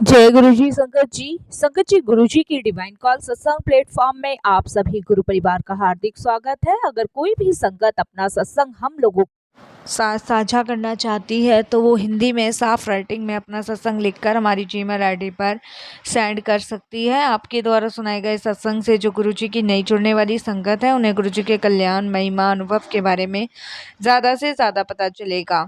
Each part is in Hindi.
जय गुरु जी संगत जी गुरु जी की डिवाइन कॉल सत्संग प्लेटफॉर्म में आप सभी गुरु परिवार का हार्दिक स्वागत है। अगर कोई भी संगत अपना सत्संग हम लोगों साथ साझा करना चाहती है तो वो हिंदी में साफ राइटिंग में अपना सत्संग लिखकर हमारी जीमेल आईडी पर सेंड कर सकती है। आपके द्वारा सुनाए गए सत्संग से जो गुरु जी की नई जुड़ने वाली संगत है उन्हें गुरु जी के कल्याण महिमा अनुभव के बारे में ज़्यादा से ज़्यादा पता चलेगा।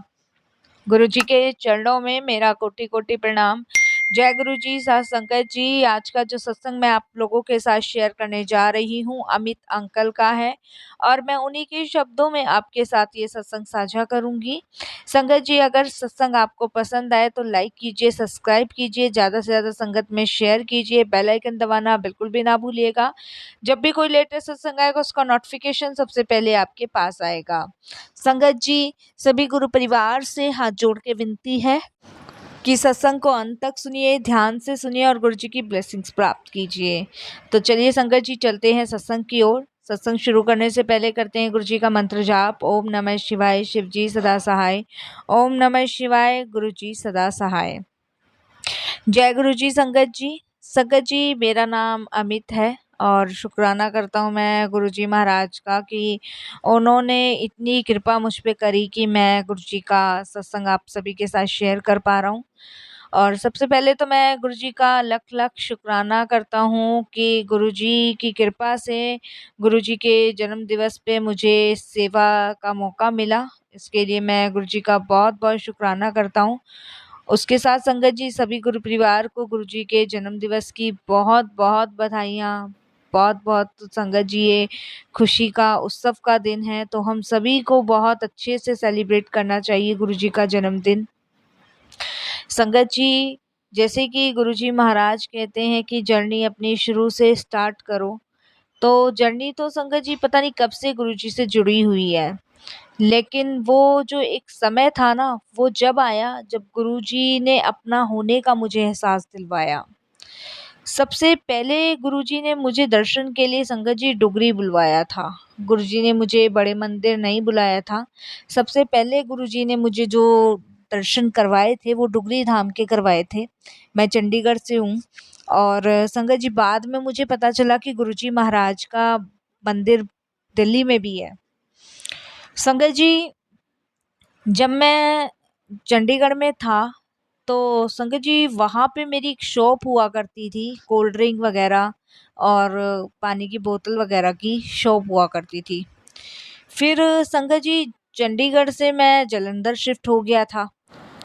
गुरु जी के चरणों में मेरा कोटि कोटि प्रणाम। जय गुरु जी साथ संगत जी। आज का जो सत्संग मैं आप लोगों के साथ शेयर करने जा रही हूँ अमित अंकल का है और मैं उन्हीं के शब्दों में आपके साथ ये सत्संग साझा करूंगी। संगत जी अगर सत्संग आपको पसंद आए तो लाइक कीजिए, सब्सक्राइब कीजिए, ज़्यादा से ज़्यादा संगत में शेयर कीजिए, बेल आइकन दबाना बिल्कुल भी ना भूलिएगा। जब भी कोई लेटेस्ट सत्संग आएगा उसका नोटिफिकेशन सबसे पहले आपके पास आएगा। संगत जी सभी गुरु परिवार से हाथ जोड़ के विनती है कि सत्संग को अंत तक सुनिए, ध्यान से सुनिए और गुरु जी की ब्लेसिंग्स प्राप्त कीजिए। तो चलिए संगत जी चलते हैं सत्संग की ओर। सत्संग शुरू करने से पहले करते हैं गुरु जी का मंत्र जाप। ओम नमः शिवाय, शिव जी सदा सहाय। ओम नमः शिवाय, गुरु जी सदा सहाय। जय गुरु जी संगत जी। संगत जी मेरा नाम अमित है और शुक्राना करता हूँ मैं गुरु जी महाराज का कि उन्होंने इतनी कृपा मुझ पे करी कि मैं गुरु जी का सत्संग आप सभी के साथ शेयर कर पा रहा हूँ। और सबसे पहले तो मैं गुरु जी का लख लख शुक्राना करता हूँ कि गुरु जी की कृपा से गुरु जी के जन्म दिवस पे मुझे सेवा का मौका मिला। इसके लिए मैं गुरु जी का बहुत बहुत शुक्राना करता हूँ। उसके साथ संगत जी सभी गुरु परिवार को गुरु जी के जन्म दिवस की बहुत बहुत बधाइयाँ। बहुत बहुत संगत जी ये खुशी का उत्सव का दिन है तो हम सभी को बहुत अच्छे से सेलिब्रेट करना चाहिए गुरु जी का जन्मदिन। संगत जी जैसे कि गुरु जी महाराज कहते हैं कि जर्नी अपनी शुरू से स्टार्ट करो, तो जर्नी तो संगत जी पता नहीं कब से गुरु जी से जुड़ी हुई है, लेकिन वो जो एक समय था ना वो जब आया जब गुरुजी ने अपना होने का मुझे एहसास दिलवाया। सबसे पहले गुरुजी ने मुझे दर्शन के लिए संगत जी डुगरी बुलवाया था। गुरुजी ने मुझे बड़े मंदिर नहीं बुलाया था। सबसे पहले गुरुजी ने मुझे जो दर्शन करवाए थे वो डुगरी धाम के करवाए थे। मैं चंडीगढ़ से हूँ और संगत जी बाद में मुझे पता चला कि गुरुजी महाराज का मंदिर दिल्ली में भी है। संगत जी जब मैं चंडीगढ़ में था तो संगत जी वहाँ पे मेरी एक शॉप हुआ करती थी, कोल्ड ड्रिंक वगैरह और पानी की बोतल वगैरह की शॉप हुआ करती थी। फिर संगत जी चंडीगढ़ से मैं जालंधर शिफ्ट हो गया था।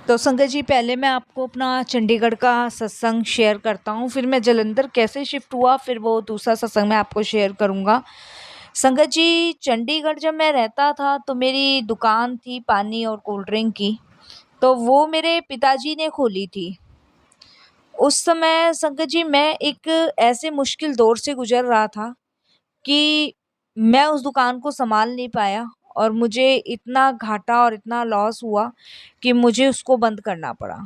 तो संगत जी पहले मैं आपको अपना चंडीगढ़ का सत्संग शेयर करता हूँ, फिर मैं जालंधर कैसे शिफ्ट हुआ फिर वो दूसरा सत्संग मैं आपको शेयर करूँगा। संगत जी चंडीगढ़ जब मैं रहता था तो मेरी दुकान थी पानी और कोल्ड ड्रिंक की, तो वो मेरे पिताजी ने खोली थी। उस समय संगत जी मैं एक ऐसे मुश्किल दौर से गुजर रहा था कि मैं उस दुकान को सँभाल नहीं पाया और मुझे इतना घाटा और इतना लॉस हुआ कि मुझे उसको बंद करना पड़ा।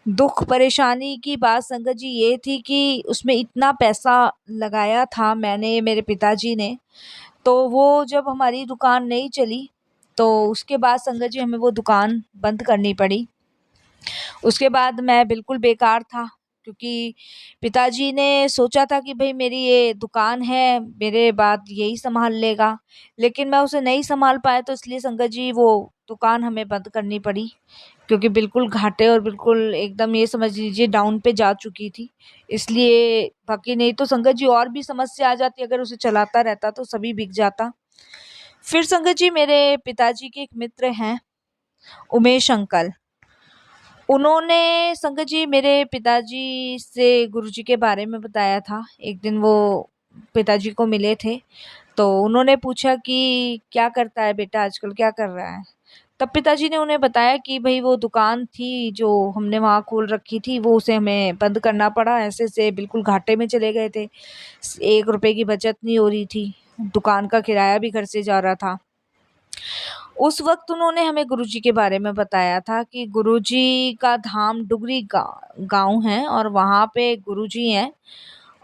दुःख परेशानी की बात संगत जी ये थी कि उसमें इतना पैसा लगाया था मैंने, मेरे पिताजी ने, तो वो जब हमारी दुकान नहीं चली तो उसके बाद संगत जी हमें वो दुकान बंद करनी पड़ी। उसके बाद मैं बिल्कुल बेकार था क्योंकि पिताजी ने सोचा था कि भई मेरी ये दुकान है, मेरे बाद यही सँभाल लेगा, लेकिन मैं उसे नहीं सँभाल पाया तो इसलिए संगत जी वो दुकान हमें बंद करनी पड़ी क्योंकि बिल्कुल घाटे और बिल्कुल एकदम ये समझ लीजिए डाउन पे जा चुकी थी। इसलिए बाकी नहीं तो संगत जी और भी समस्या आ जाती अगर उसे चलाता रहता तो सभी बिक जाता। फिर संगत जी मेरे पिताजी के एक मित्र हैं, उमेश अंकल। उन्होंने संगत जी मेरे पिताजी से गुरुजी के बारे में बताया था। एक दिन वो पिताजी को मिले थे, तो उन्होंने पूछा कि क्या करता है बेटा आजकल, क्या कर रहा है? तब पिताजी ने उन्हें बताया कि भई वो दुकान थी जो हमने वहाँ खोल रखी थी, वो उसे हमें बंद करना पड़ा। ऐसे-ऐसे बिल्कुल घाटे में चले गए थे। ₹1 की बचत नहीं हो रही थी। दुकान का किराया भी घर से जा रहा था। उस वक़्त उन्होंने हमें गुरुजी के बारे में बताया था कि गुरुजी का धाम डुगरी गाँव है और वहाँ पे गुरुजी हैं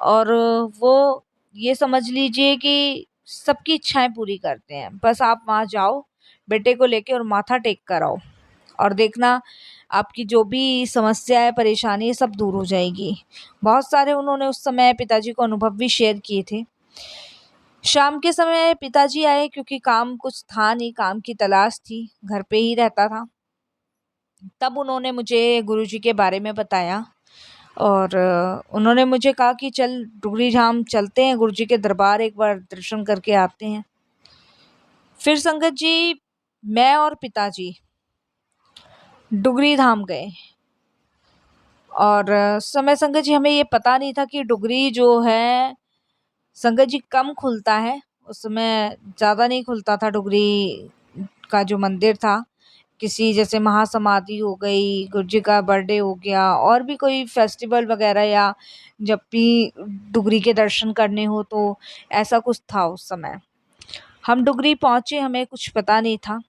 और वो ये समझ लीजिए कि सबकी इच्छाएँ पूरी करते हैं। बस आप वहाँ जाओ, बेटे को लेके और माथा टेक कर आओ और देखना आपकी जो भी समस्या है, परेशानी है, सब दूर हो जाएगी। बहुत सारे उन्होंने उस समय पिताजी को अनुभव भी शेयर किए थे। शाम के समय पिताजी आए क्योंकि काम कुछ था नहीं, काम की तलाश थी, घर पे ही रहता था। तब उन्होंने मुझे गुरुजी के बारे में बताया और उन्होंने मुझे कहा कि चल डुगरी धाम चलते हैं, गुरुजी के दरबार एक बार दर्शन करके आते हैं। फिर संगत जी, मैं और पिताजी डुगरी धाम गए और समय संगत जी हमें ये पता नहीं था कि डुगरी जो है संगत जी कम खुलता है। उस समय ज़्यादा नहीं खुलता था डुगरी का जो मंदिर था। किसी जैसे महासमाधि हो गई, गुरुजी का बर्थडे हो गया और भी कोई फेस्टिवल वगैरह या जब भी डुगरी के दर्शन करने हो तो ऐसा कुछ था उस समय। हम डुगरी पहुँचे, हमें कुछ पता नहीं था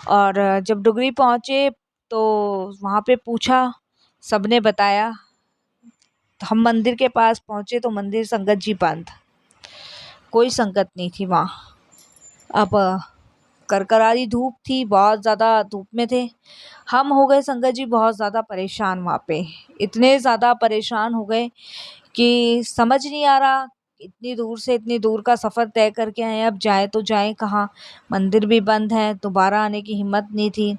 और जब डुगरी पहुँचे तो वहाँ पे पूछा, सबने बताया। हम मंदिर के पास पहुँचे तो मंदिर संगत जी बंद, कोई संगत नहीं थी वहाँ। अब करकरारी धूप थी, बहुत ज़्यादा धूप में थे। हम हो गए संगत जी बहुत ज़्यादा परेशान वहाँ पे। इतने ज़्यादा परेशान हो गए कि समझ नहीं आ रहा, इतनी दूर से इतनी दूर का सफ़र तय करके आए, अब जाएँ तो जाएँ कहाँ? मंदिर भी बंद है, दोबारा आने की हिम्मत नहीं थी।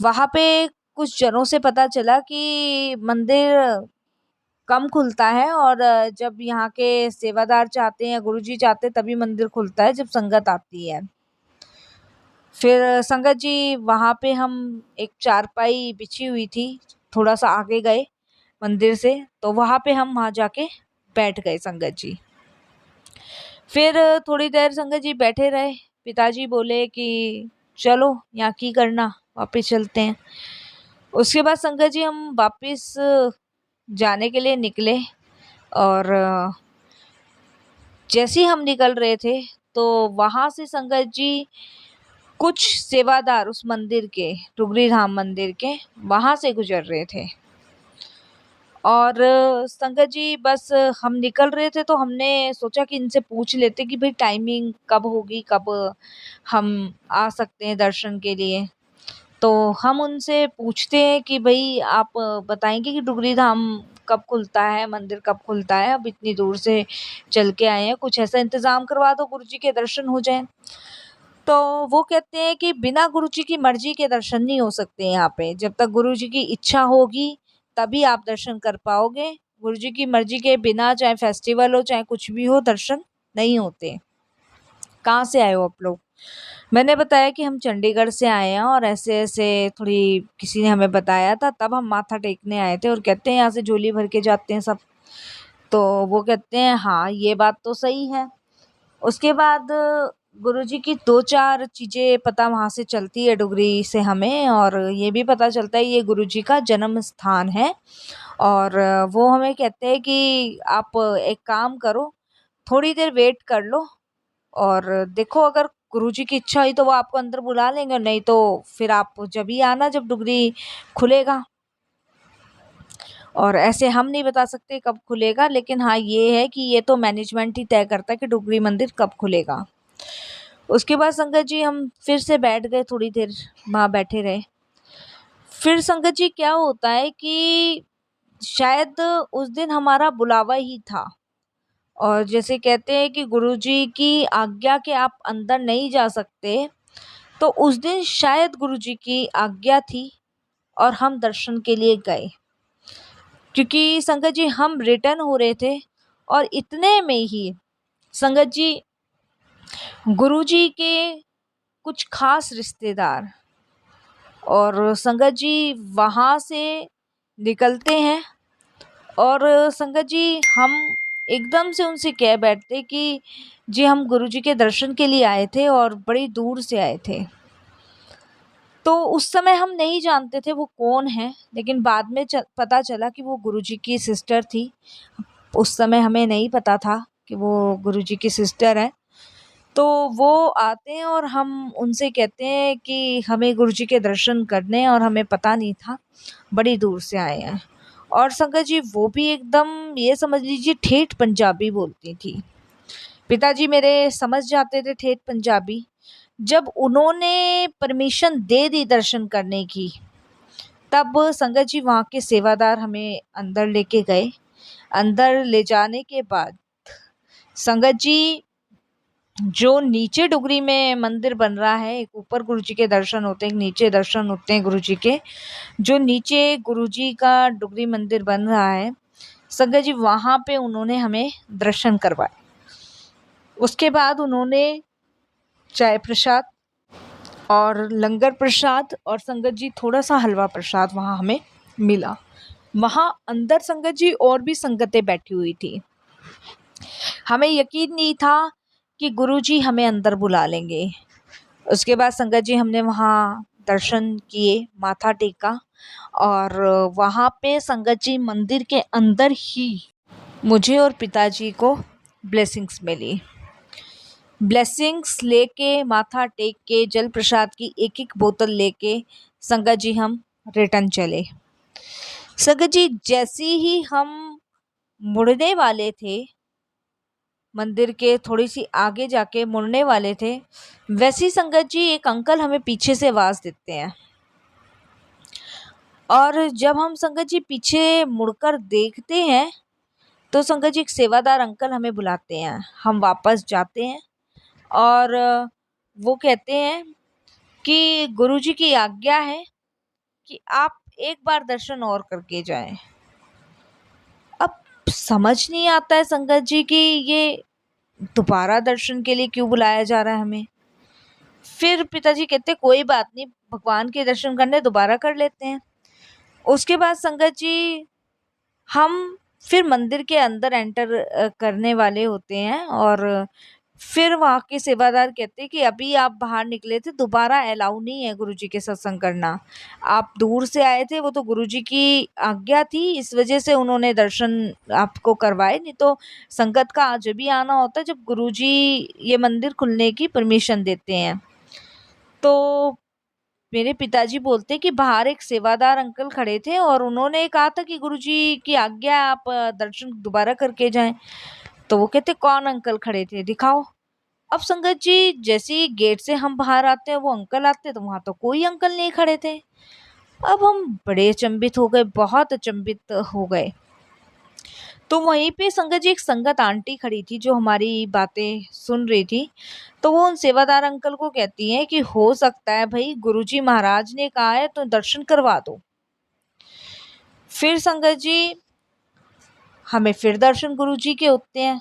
वहाँ पे कुछ जनों से पता चला कि मंदिर कम खुलता है और जब यहाँ के सेवादार चाहते हैं, गुरुजी चाहते हैं तभी मंदिर खुलता है, जब संगत आती है। फिर संगत जी वहाँ पे हम एक चारपाई बिछी हुई थी, थोड़ा-सा आगे गए मंदिर से, तो वहाँ पे हम वहाँ जाके बैठ गए संगत जी। फिर थोड़ी देर संगत जी बैठे रहे, पिताजी बोले कि चलो यहाँ की करना, वापिस चलते हैं। उसके बाद संगत जी हम वापिस जाने के लिए निकले और जैसे ही हम निकल रहे थे तो वहाँ से संगत जी कुछ सेवादार उस मंदिर के, डुगरी धाम मंदिर के, वहाँ से गुजर रहे थे और संगत जी बस हम निकल रहे थे तो हमने सोचा कि इनसे पूछ लेते कि भाई टाइमिंग कब होगी, कब हम आ सकते हैं दर्शन के लिए। तो हम उनसे पूछते हैं कि भाई आप बताएंगे कि डुगरी धाम कब खुलता है, मंदिर कब खुलता है? अब इतनी दूर से चल के आए हैं, कुछ ऐसा इंतज़ाम करवा दो गुरुजी के दर्शन हो जाएँ। तो वो कहते हैं कि बिना गुरुजी की मर्ज़ी के दर्शन नहीं हो सकते यहाँ पे। जब तक गुरुजी की इच्छा होगी तभी आप दर्शन कर पाओगे। गुरुजी की मर्ज़ी के बिना चाहे फेस्टिवल हो, चाहे कुछ भी हो, दर्शन नहीं होते। कहाँ से आए हो आप लोग? मैंने बताया कि हम चंडीगढ़ से आए हैं और ऐसे-ऐसे थोड़ी किसी ने हमें बताया था, तब हम माथा टेकने आए थे और कहते हैं यहाँ से झोली भर के जाते हैं सब। तो वो कहते हैं हाँ, ये बात तो सही है। उसके बाद गुरुजी की 2-4 चीज़ें पता वहाँ से चलती है डुगरी से हमें और ये भी पता चलता है ये गुरुजी का जन्म स्थान है और वो हमें कहते हैं कि आप एक काम करो, थोड़ी देर वेट कर लो और देखो अगर गुरुजी की इच्छा हुई तो वो आपको अंदर बुला लेंगे, नहीं तो फिर आप जभी आना जब डुगरी खुलेगा। और ऐसे हम नहीं बता सकते कब खुलेगा, लेकिन हाँ ये है कि ये तो मैनेजमेंट ही तय करता है कि डुगरी मंदिर कब खुलेगा। उसके बाद संगत जी हम फिर से बैठ गए, थोड़ी देर वहाँ बैठे रहे। फिर संगत जी क्या होता है कि शायद उस दिन हमारा बुलावा ही था और जैसे कहते हैं कि गुरुजी की आज्ञा के आप अंदर नहीं जा सकते, तो उस दिन शायद गुरुजी की आज्ञा थी और हम दर्शन के लिए गए। क्योंकि संगत जी हम रिटर्न हो रहे थे और इतने में ही संगत जी गुरुजी के कुछ खास रिश्तेदार और संगत जी वहाँ से निकलते हैं और संगत जी हम एकदम से उनसे कह बैठते कि जी हम गुरुजी के दर्शन के लिए आए थे और बड़ी दूर से आए थे। तो उस समय हम नहीं जानते थे वो कौन है, लेकिन बाद में पता चला कि वो गुरुजी की सिस्टर थी। उस समय हमें नहीं पता था कि वो गुरुजी की सिस्टर है। तो वो आते हैं और हम उनसे कहते हैं कि हमें गुरुजी के दर्शन करने हैं और हमें पता नहीं था, बड़ी दूर से आए हैं। और संगत जी वो भी एकदम ये समझ लीजिए ठेठ पंजाबी बोलती थी। पिताजी मेरे समझ जाते थे ठेठ पंजाबी। जब उन्होंने परमिशन दे दी दर्शन करने की, तब संगत जी वहाँ के सेवादार हमें अंदर लेके गए। अंदर ले जाने के बाद संगत जी जो नीचे डुगरी में मंदिर बन रहा है, एक ऊपर गुरुजी के दर्शन होते हैं, एक नीचे दर्शन होते हैं गुरुजी के। जो नीचे गुरुजी का डुगरी मंदिर बन रहा है, संगत जी वहाँ पे उन्होंने हमें दर्शन करवाए। उसके बाद उन्होंने चाय प्रसाद और लंगर प्रसाद और संगत जी थोड़ा सा हलवा प्रसाद वहाँ हमें मिला। वहाँ अंदर संगत जी और भी संगतें बैठी हुई थी। हमें यकीन नहीं था कि गुरुजी हमें अंदर बुला लेंगे। उसके बाद संगत जी हमने वहाँ दर्शन किए, माथा टेका और वहाँ पे संगत जी मंदिर के अंदर ही मुझे और पिताजी को ब्लेसिंग्स मिली। ब्लेसिंग्स लेके, माथा टेक के, जल प्रसाद की एक एक बोतल लेके संगत जी हम रिटर्न चले। संगत जी जैसे ही हम मुड़ने वाले थे, मंदिर के थोड़ी सी आगे जाके मुड़ने वाले थे, वैसी संगत जी एक अंकल हमें पीछे से आवाज देते हैं। और जब हम संगत जी पीछे मुड़कर देखते हैं तो संगत जी एक सेवादार अंकल हमें बुलाते हैं। हम वापस जाते हैं और वो कहते हैं कि गुरुजी की आज्ञा है कि आप एक बार दर्शन और करके जाएं। अब समझ नहीं आता है संगत जी कि ये दोबारा दर्शन के लिए क्यों बुलाया जा रहा है हमें। फिर पिताजी कहते कोई बात नहीं, भगवान के दर्शन करने दोबारा कर लेते हैं। उसके बाद संगत जी हम फिर मंदिर के अंदर एंटर करने वाले होते हैं और फिर वहाँ के सेवादार कहते हैं कि अभी आप बाहर निकले थे, दोबारा अलाउ नहीं है गुरुजी के सत्संग करना। आप दूर से आए थे, वो तो गुरुजी की आज्ञा थी, इस वजह से उन्होंने दर्शन आपको करवाए, नहीं तो संगत का आज भी आना होता है जब गुरुजी ये मंदिर खुलने की परमिशन देते हैं। तो मेरे पिताजी बोलते कि बाहर एक सेवादार अंकल खड़े थे और उन्होंने कहा था कि गुरुजी की आज्ञा है, आप दर्शन दोबारा करके जाएं। तो वो कहते कौन अंकल खड़े थे, दिखाओ। अब संगत जी जैसे ही गेट से हम बाहर आते हैं, वो अंकल आते हैं तो वहां तो कोई अंकल नहीं खड़े थे। अब हम बड़े अचंभित हो गए, बहुत अचंभित हो गए। तो वहीं पे संगत जी एक संगत आंटी खड़ी थी जो हमारी बातें सुन रही थी। तो वो उन सेवादार अंकल को कहती हैं कि हो सकता है भाई गुरुजी महाराज ने कहा है तो दर्शन करवा दो। फिर संगत जी हमें फिर दर्शन गुरुजी के होते हैं।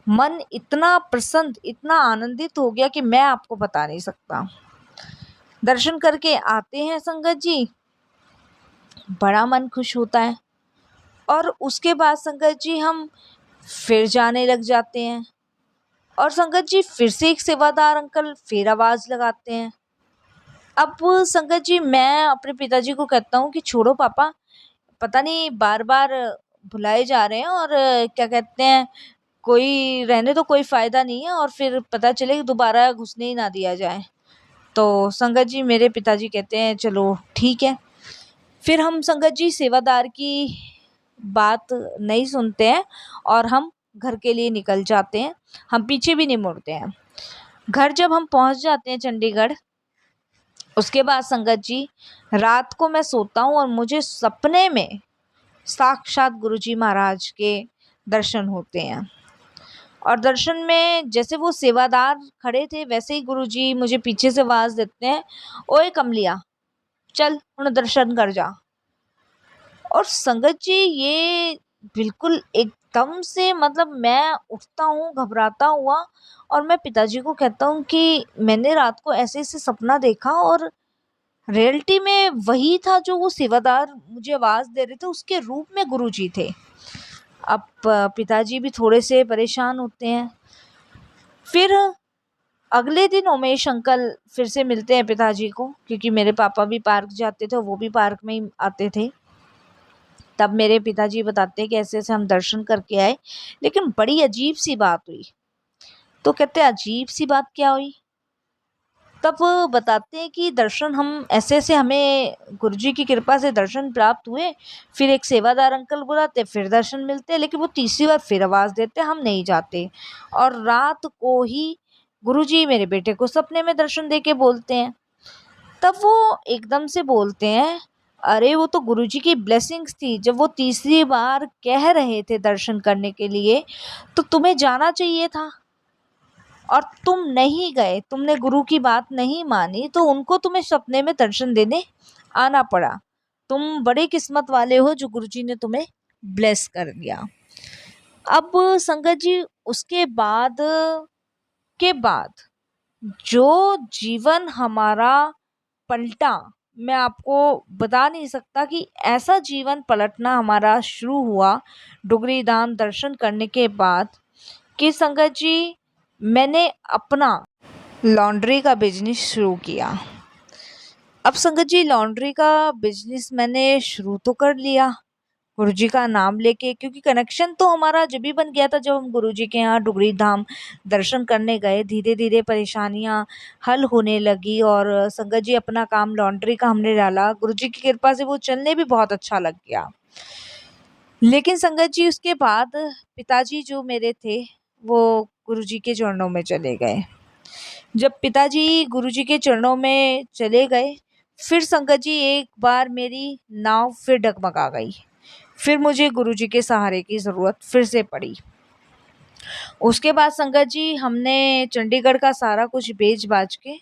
मन इतना प्रसन्न, इतना आनंदित हो गया कि मैं आपको बता नहीं सकता। दर्शन करके आते हैं संगत जी, बड़ा मन खुश होता है। और उसके बाद संगत जी हम फिर जाने लग जाते हैं और संगत जी फिर से एक सेवादार अंकल फिर आवाज लगाते हैं। अब संगत जी मैं अपने पिताजी को कहता हूँ कि छोड़ो पापा, पता नहीं बार बार बुलाए जा रहे हैं और क्या कहते हैं, कोई रहने तो कोई फायदा नहीं है और फिर पता चले कि दोबारा घुसने ही ना दिया जाए। तो संगत जी मेरे पिताजी कहते हैं चलो ठीक है। फिर हम संगत जी सेवादार की बात नहीं सुनते हैं और हम घर के लिए निकल जाते हैं। हम पीछे भी नहीं मुड़ते हैं। घर जब हम पहुंच जाते हैं चंडीगढ़, उसके बाद संगत जी रात को मैं सोता हूँ और मुझे सपने में साक्षात गुरुजी महाराज के दर्शन होते हैं। और दर्शन में जैसे वो सेवादार खड़े थे वैसे ही गुरुजी मुझे पीछे से आवाज देते हैं, ओए कमलिया चल हुण दर्शन कर जा। और संगत जी ये बिल्कुल एकदम से मतलब मैं उठता हूँ घबराता हुआ और मैं पिताजी को कहता हूँ कि मैंने रात को ऐसे ऐसे सपना देखा और रियलिटी में वही था जो वो सेवादार मुझे आवाज दे रहे थे, उसके रूप में गुरुजी थे। अब पिताजी भी थोड़े से परेशान होते हैं। फिर अगले दिन उमेश अंकल फिर से मिलते हैं पिताजी को, क्योंकि मेरे पापा भी पार्क जाते थे और वो भी पार्क में ही आते थे। तब मेरे पिताजी बताते हैं कि ऐसे ऐसे हम दर्शन करके आए, लेकिन बड़ी अजीब सी बात हुई। तो कहते हैं अजीब सी बात क्या हुई? तब वो बताते हैं कि दर्शन हम ऐसे ऐसे हमें गुरुजी की कृपा से दर्शन प्राप्त हुए, फिर एक सेवादार अंकल बुलाते, फिर दर्शन मिलते, लेकिन वो तीसरी बार फिर आवाज देते हम नहीं जाते। और रात को ही गुरुजी मेरे बेटे को सपने में दर्शन दे के बोलते हैं। तब वो एकदम से बोलते हैं, अरे वो तो गुरुजी की ब्लेसिंग्स थी। जब वो तीसरी बार कह रहे थे दर्शन करने के लिए, तो तुम्हें जाना चाहिए था और तुम नहीं गए, तुमने गुरु की बात नहीं मानी, तो उनको तुम्हें सपने में दर्शन देने आना पड़ा। तुम बड़े किस्मत वाले हो जो गुरुजी ने तुम्हें ब्लेस कर दिया। अब संगत जी, उसके बाद जो जीवन हमारा पलटा, मैं आपको बता नहीं सकता कि ऐसा जीवन पलटना हमारा शुरू हुआ डुगरी धाम दर्शन करने के बाद कि संगत जी, मैंने अपना लॉन्ड्री का बिजनेस शुरू किया। अब संगत जी, लॉन्ड्री का बिजनेस मैंने शुरू तो कर लिया गुरुजी का नाम लेके, क्योंकि कनेक्शन तो हमारा जब भी बन गया था जब हम गुरुजी के यहाँ डुगरी धाम दर्शन करने गए। धीरे धीरे परेशानियां हल होने लगी और संगत जी, अपना काम लॉन्ड्री का हमने डाला। गुरुजी की कृपा से वो चलने भी बहुत अच्छा लग गया। लेकिन संगत जी, उसके बाद पिताजी जो मेरे थे वो गुरुजी के चरणों में चले गए। जब पिताजी गुरुजी के चरणों में चले गए, फिर संगत जी एक बार मेरी नाव फिर डगमगा गई। फिर मुझे गुरुजी के सहारे की ज़रूरत फिर से पड़ी। उसके बाद संगत जी, हमने चंडीगढ़ का सारा कुछ बेच-बाच के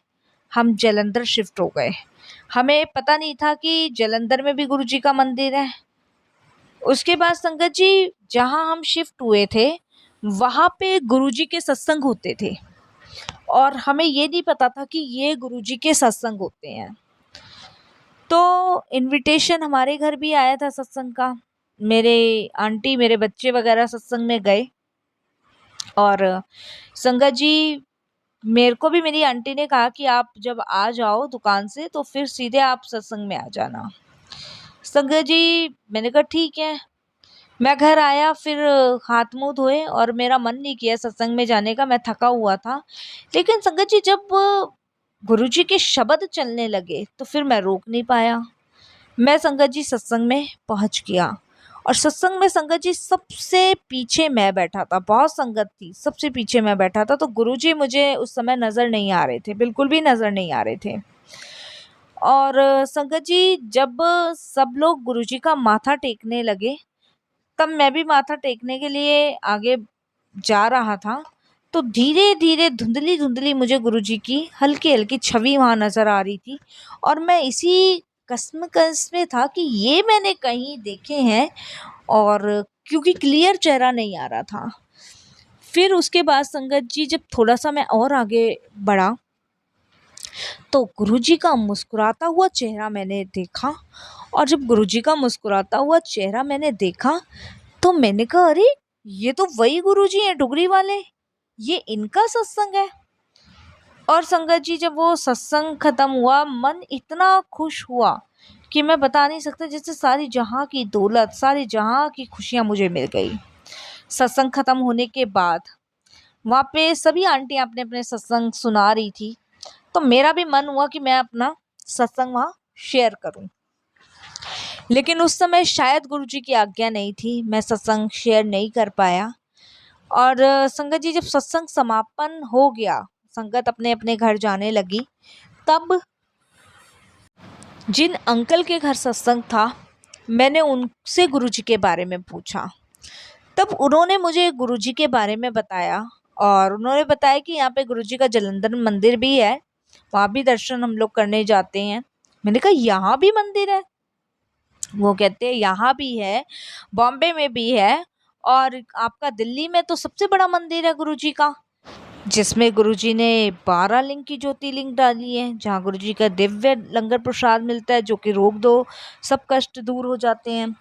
हम जालंधर शिफ्ट हो गए। हमें पता नहीं था कि जालंधर में भी गुरुजी का मंदिर है। उसके बाद संगत जी, जहाँ हम शिफ्ट हुए थे, वहाँ पे गुरुजी के सत्संग होते थे और हमें ये नहीं पता था कि ये गुरुजी के सत्संग होते हैं। तो इनविटेशन हमारे घर भी आया था सत्संग का। मेरे आंटी, मेरे बच्चे वगैरह सत्संग में गए और संगत जी, मेरे को भी मेरी आंटी ने कहा कि आप जब आ जाओ दुकान से तो फिर सीधे आप सत्संग में आ जाना। संगत जी, मैंने कहा ठीक है। मैं घर आया, फिर हाथ मुंह धोए और मेरा मन नहीं किया सत्संग में जाने का, मैं थका हुआ था। लेकिन संगत जी, जब गुरुजी के शब्द चलने लगे तो फिर मैं रोक नहीं पाया। मैं संगत जी सत्संग में पहुंच गया और सत्संग में संगत जी सबसे पीछे मैं बैठा था। बहुत संगत थी, सबसे पीछे मैं बैठा था। तो गुरुजी मुझे उस समय नजर नहीं आ रहे थे, बिल्कुल भी नजर नहीं आ रहे थे। और संगत जी, जब सब लोग गुरुजी का माथा टेकने लगे, तब मैं भी माथा टेकने के लिए आगे जा रहा था। तो धीरे धीरे, धुंधली धुंधली मुझे गुरुजी की हल्की हल्की छवि वहां नजर आ रही थी और मैं इसी कसम में था कि ये मैंने कहीं देखे हैं, और क्योंकि क्लियर चेहरा नहीं आ रहा था। फिर उसके बाद संगत जी, जब थोड़ा सा मैं और आगे बढ़ा तो गुरुजी का मुस्कुराता हुआ चेहरा मैंने देखा। और जब गुरुजी का मुस्कुराता हुआ चेहरा मैंने देखा तो मैंने कहा, अरे ये तो वही गुरुजी हैं डुगरी वाले, ये इनका सत्संग है। और संगत जी, जब वो सत्संग खत्म हुआ, मन इतना खुश हुआ कि मैं बता नहीं सकता। जैसे सारी जहां की दौलत, सारी जहां की खुशियां मुझे मिल गई। सत्संग खत्म होने के बाद वहाँ पे सभी आंटियां अपने अपने सत्संग सुना रही थी, तो मेरा भी मन हुआ कि मैं अपना सत्संग वहाँ शेयर करूं। लेकिन उस समय शायद गुरुजी की आज्ञा नहीं थी, मैं सत्संग शेयर नहीं कर पाया। और संगत जी, जब सत्संग समापन हो गया, संगत अपने अपने घर जाने लगी, तब जिन अंकल के घर सत्संग था, मैंने उनसे गुरुजी के बारे में पूछा। तब उन्होंने मुझे गुरुजी के बारे में बताया और उन्होंने बताया कि यहाँ पे गुरुजी का जालंधर मंदिर भी है, वहाँ भी दर्शन हम लोग करने जाते हैं। मैंने कहा, यहाँ भी मंदिर है? वो कहते हैं यहाँ भी है, बॉम्बे में भी है, और आपका दिल्ली में तो सबसे बड़ा मंदिर है गुरुजी का, जिसमें गुरुजी ने 12 लिंग की ज्योतिर्लिंग डाली है, जहाँ गुरुजी का दिव्य लंगर प्रसाद मिलता है, जो कि रोग दो सब कष्ट दूर हो जाते हैं।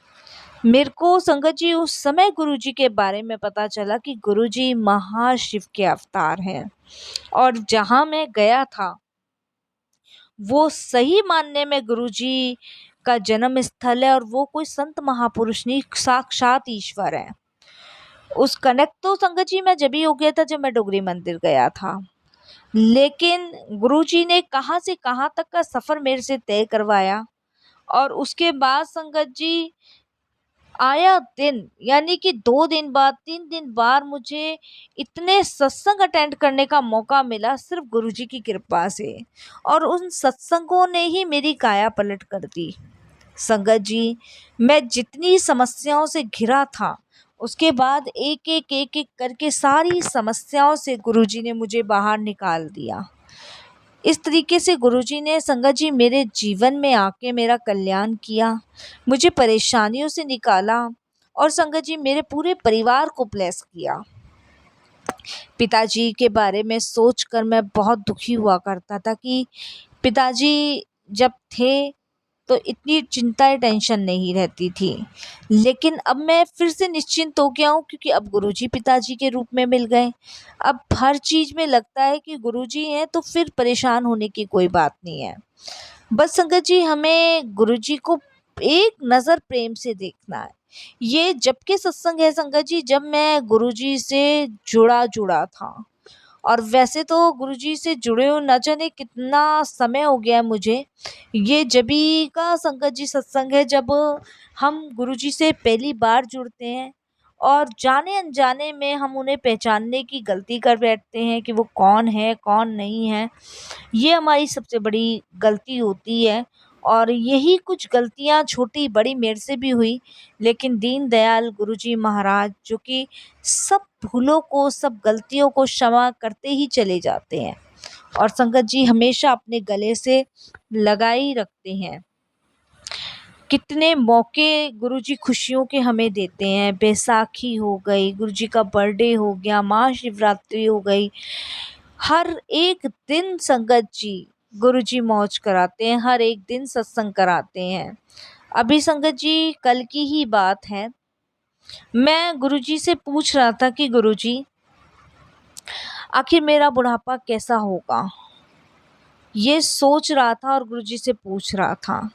मेरे को संगत जी उस समय गुरुजी के बारे में पता चला कि गुरुजी महाशिव के अवतार हैं और जहाँ मैं गया था वो सही मानने में गुरुजी का जन्म स्थल है और वो कोई संत महापुरुष नहीं, साक्षात ईश्वर है। उस कनेक्ट तो संगत जी मैं जब ही हो गया था जब मैं डोगरी मंदिर गया था। लेकिन गुरुजी ने कहाँ से कहाँ तक का सफर मेरे से तय करवाया और उसके बाद संगत जी आया दिन, यानी कि 2 दिन बाद, 3 दिन बाद मुझे इतने सत्संग अटेंड करने का मौका मिला सिर्फ गुरुजी की कृपा से, और उन सत्संगों ने ही मेरी काया पलट कर दी। संगत जी, मैं जितनी समस्याओं से घिरा था, उसके बाद एक-एक करके सारी समस्याओं से गुरुजी ने मुझे बाहर निकाल दिया। इस तरीके से गुरुजी ने संगत जी मेरे जीवन में आके मेरा कल्याण किया, मुझे परेशानियों से निकाला और संगत जी मेरे पूरे परिवार को ब्लेस किया। पिताजी के बारे में सोचकर मैं बहुत दुखी हुआ करता था कि पिताजी जब थे तो इतनी चिंता टेंशन नहीं रहती थी। लेकिन अब मैं फिर से निश्चिंत हो गया हूँ क्योंकि अब गुरुजी पिताजी के रूप में मिल गए। अब हर चीज़ में लगता है कि गुरुजी हैं तो फिर परेशान होने की कोई बात नहीं है। बस संगत जी हमें गुरुजी को एक नज़र प्रेम से देखना है। ये जब के सत्संग है संगत जी जब मैं गुरुजी से जुड़ा था। और वैसे तो गुरुजी से जुड़े हुए न जाने कितना समय हो गया है मुझे। ये जभी का संगत जी सत्संग है जब हम गुरुजी से पहली बार जुड़ते हैं और जाने-अनजाने में हम उन्हें पहचानने की गलती कर बैठते हैं कि वो कौन है, कौन नहीं है। ये हमारी सबसे बड़ी गलती होती है और यही कुछ गलतियाँ छोटी-बड़ी मेरे से भी हुई, लेकिन दीन दयाल गुरुजी महाराज जो कि सब भूलों को, सब गलतियों को क्षमा करते ही चले जाते हैं और संगत जी हमेशा अपने गले से लगाए ही रखते हैं। कितने मौके गुरुजी खुशियों के हमें देते हैं, बैसाखी हो गई, गुरुजी का बर्थडे हो गया, महाशिवरात्रि हो गई, हर एक दिन संगत जी गुरुजी मौज कराते हैं, हर एक दिन सत्संग कराते हैं। अभी संगत जी कल की ही बात है, मैं गुरुजी से पूछ रहा था कि गुरुजी आखिर मेरा बुढ़ापा कैसा होगा? ये सोच रहा था और गुरुजी से पूछ रहा था।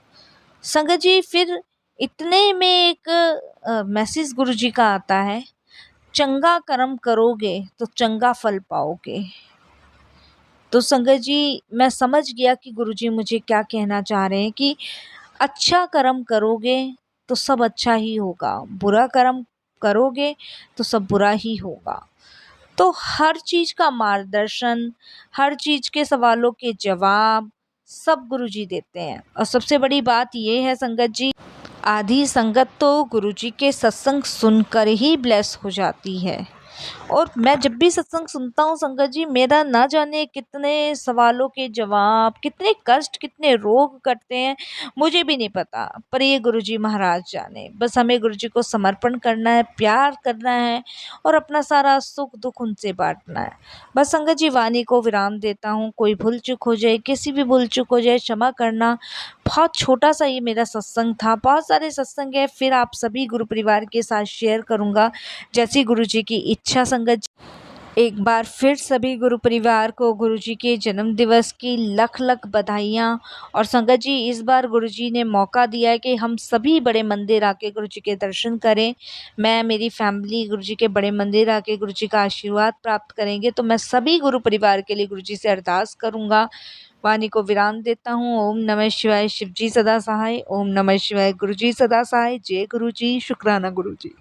संगत जी फिर इतने में एक मैसेज गुरुजी का आता है, चंगा कर्म करोगे तो चंगा फल पाओगे। तो संगत जी मैं समझ गया कि गुरुजी मुझे क्या कहना चाह रहे हैं कि अच्छा कर्म करोगे तो सब अच्छा ही होगा, बुरा कर्म करोगे तो सब बुरा ही होगा। तो हर चीज़ का मार्गदर्शन, हर चीज़ के सवालों के जवाब सब गुरुजी देते हैं और सबसे बड़ी बात ये है संगत जी, आधी संगत तो गुरुजी के सत्संग सुनकर ही ब्लेस हो जाती है और मैं जब भी सत्संग सुनता हूँ संगत जी मेरा ना जाने कितने सवालों के जवाब, कितने कष्ट, कितने रोग कटते हैं मुझे भी नहीं पता, पर ये गुरुजी महाराज जाने। बस हमें गुरुजी को समर्पण करना है, प्यार करना है और अपना सारा सुख दुख उनसे बांटना है। बस संगत जी वाणी को विराम देता हूँ, कोई भूल चूक हो जाए, किसी भी भूल चूक हो जाए क्षमा करना। बहुत छोटा सा ये मेरा सत्संग था, बहुत सारे सत्संग है फिर आप सभी गुरु परिवार के साथ शेयर करूँगा जैसी गुरुजी की इच्छा। संगत जी एक बार फिर सभी गुरु परिवार को गुरुजी के जन्म दिवस की लख लख बधाइयाँ और संगत जी इस बार गुरुजी ने मौका दिया है कि हम सभी बड़े मंदिर आके गुरुजी के दर्शन करें। मैं मेरी फैमिली गुरुजी के बड़े मंदिर आके गुरुजी का आशीर्वाद प्राप्त करेंगे तो मैं सभी गुरु परिवार के लिए गुरुजी से अरदास करूँगा। वाणी को विराम देता हूँ। ओम नमः शिवाय, शिवजी सदा सहाय। ओम नमः शिवाय, गुरुजी सदा सहाय। जय गुरुजी, शुक्राना गुरुजी।